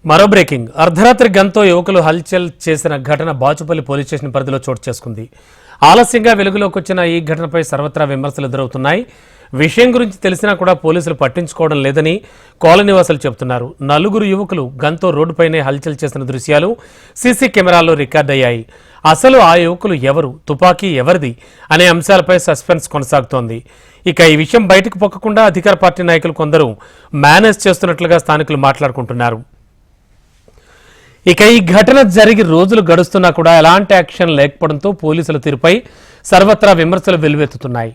మరో బ్రేకింగ్ అర్ధరాత్రి గంతో యువకులు హల్చల్ చేసిన ఘటన బాచుపల్లి పోలీస్ స్టేషన్ పరిధిలో చోటు చేసుకుంది. ఆలస్యంగా వెలుగులోకి వచ్చిన ఈ ఘటనపై సర్వత్రా విమర్శలు ఎదురవుతున్నాయి. విషయం గురించి తెలిసినా కూడా పోలీసులు పట్టించుకోవడం లేదని కాలనీవాసులు చెబుతున్నారు. నలుగురు యువకులు గంతో రోడ్డుపైనే హల్చల్ చేసిన దృశ్యాలు సీసీ కెమెరాల్లో రికార్డయ్యాయి. అసలు ఆ యువకులు ఎవరు, తుపాకీ ఎవరిది అనే అంశాలపై సస్పెన్స్ కొనసాగుతోంది. ఇక ఈ విషయం బయటకు పొక్కకుండా అధికార పార్టీ నాయకులు కొందరు మేనేజ్ చేస్తున్నట్లుగా స్థానికులు మాట్లాడుకుంటున్నారు. ఇక ఈ ఘటన జరిగి రోజులు గడుస్తున్నా కూడా ఎలాంటి యాక్షన్ లేకపోవడంతో పోలీసుల తీరుపై సర్వత్రా విమర్శలు వెల్లువెత్తుతున్నాయి.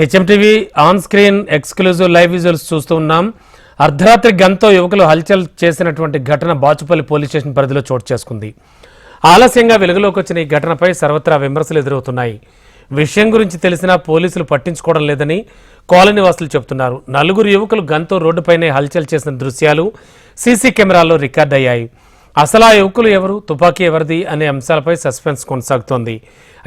HMTV on screen exclusive live visuals చూస్తూ ఉన్నాం. అర్ధరాత్రి గంతో యువకులు హల్చల్ చేసినటువంటి ఘటన బాచుపల్లి పోలీస్ స్టేషన్ పరిధిలో చోటు చేసుకుంది. ఆలస్యంగా వెలుగులోకి వచ్చిన ఈ ఘటనపై సర్వత్రా విమర్శలు ఎదురవుతున్నాయి. విషయం గురించి తెలిసినా పోలీసులు పట్టించుకోవడం లేదని కాలనీవాసులు చెబుతున్నారు. నలుగురు యువకులు గంతో రోడ్డుపైనే హల్చల్ చేసిన దృశ్యాలు సీసీ కెమెరాల్లో రికార్డయ్యాయి. అసలు ఆ యువకులు ఎవరు, తుపాకీ ఎవరిది అనే అంశాలపై సస్పెన్స్ కొనసాగుతోంది.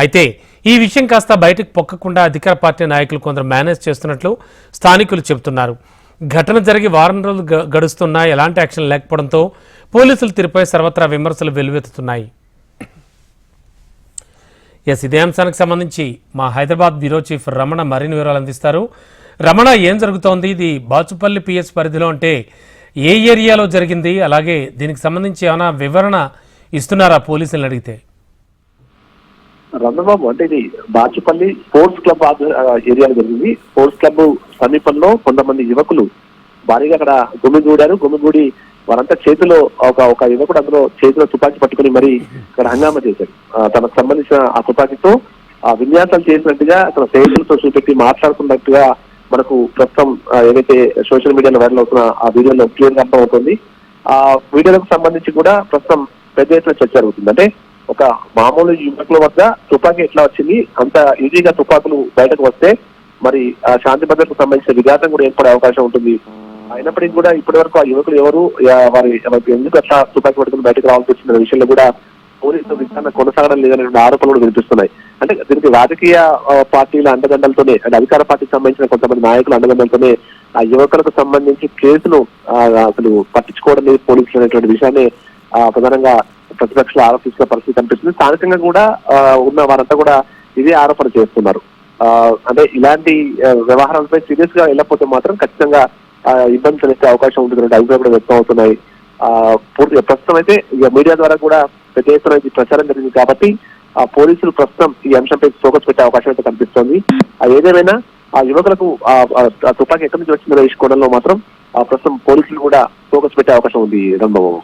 అయితే ఈ విషయం కాస్త బయటకు పొక్కకుండా అధికార పార్టీ నాయకులు కొందరు మేనేజ్ చేస్తున్నట్లు స్థానికులు చెబుతున్నారు. ఘటన జరిగి వారం రోజులు గడుస్తున్నా ఎలాంటి యాక్షన్ లేకపోవడంతో పోలీసుల తీరుపై సర్వత్రా విమర్శలు వెల్లువెత్తుతున్నాయి. ఇదే అంశానికి సంబంధించి మా హైదరాబాద్ బ్యూరో చీఫ్ రమణ మరిన్ని వివరాలు అందిస్తారు. రమణ, ఏం జరుగుతోంది? ఇది బాచుపల్లి పిఎస్ పరిధిలో అంటే ఏ ఏరియాలో జరిగింది? అలాగే దీనికి సంబంధించి ఏమైనా వివరణ ఇస్తున్నారా పోలీసులను అడిగితే? రంగబాబు, అంటే ఇది బాచుపల్లి స్పోర్ట్స్ క్లబ్ ఏరియాలో జరిగింది. స్పోర్ట్స్ క్లబ్ సమీపంలో కొంతమంది యువకులు భారీగా అక్కడ గుమిగూడారు. గుమిగూడి వారంతా చేతిలో ఒక యువకుడు అందులో చేతిలో తుపాకీ పట్టుకుని మరి ఇక్కడ హంగామా చేశారు. తనకు సంబంధించిన ఆ తుపాకీతో విన్యాసాలు చేసినట్టుగా అక్కడ ఫేషన్తో చూపెట్టి మాట్లాడుతున్నట్టుగా మనకు ప్రస్తుతం ఏదైతే సోషల్ మీడియాలో వైరల్ అవుతున్న ఆ వీడియోలో క్లియర్ గా అర్థమవుతుంది. ఆ వీడియోలకు సంబంధించి కూడా ప్రస్తుతం పెద్ద ఎత్తున చర్చ జరుగుతుంది. అంటే ఒక మామూలు యువకుల వద్ద తుపాకీ ఎట్లా వచ్చింది, అంత ఈజీగా తుపాకులు బయటకు వస్తే మరి ఆ శాంతి భద్రతకు సంబంధించిన విఘాతం కూడా ఏర్పడే అవకాశం ఉంటుంది. అయినప్పటికీ కూడా ఇప్పటి వరకు ఆ యువకులు ఎవరు, వారి ఎందుకు అట్లా తుపాకీ పట్టుకుని బయటకు రావాల్సి వచ్చిన విషయంలో కూడా పోలీసులు విచారణ కొనసాగడం లేదనే ఆరోపణలు కూడా వినిపిస్తున్నాయి. అంటే దీనికి రాజకీయ పార్టీల అండదండలతోనే, అంటే అధికార పార్టీకి సంబంధించిన కొంతమంది నాయకుల అండదండలతోనే ఆ యువకులకు సంబంధించి కేసును అసలు పట్టించుకోవడం లేదు పోలీసులు అనేటువంటి విషయాన్ని ప్రధానంగా ప్రతిపక్షాలు ఆరోపిస్తున్న పరిస్థితి కనిపిస్తుంది. స్థానికంగా కూడా ఉన్న వారంతా కూడా ఇదే ఆరోపణ చేస్తున్నారు. అంటే ఇలాంటి వ్యవహారాలపై సీరియస్ గా వెళ్ళకపోతే మాత్రం ఖచ్చితంగా ఇబ్బంది కలిగే అవకాశం ఉంటుంది అభిప్రాయం కూడా వ్యక్తం అవుతున్నాయి. పూర్తిగా ప్రస్తుతం అయితే ఇక మీడియా ద్వారా కూడా పెద్ద ఎత్తున ప్రచారం జరిగింది కాబట్టి పోలీసులు ప్రస్తుతం ఈ అంశంపై ఫోకస్ పెట్టే అవకాశం అయితే కనిపిస్తోంది. ఏదేమైనా ఆ యువకులకు ఆ తుపాకీ ఎక్కడి నుంచి వచ్చిందో వేసుకోవడంలో మాత్రం ప్రస్తుతం పోలీసులు కూడా ఫోకస్ పెట్టే అవకాశం ఉంది. Rangababu.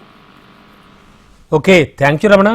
Okay, thank you Ramana.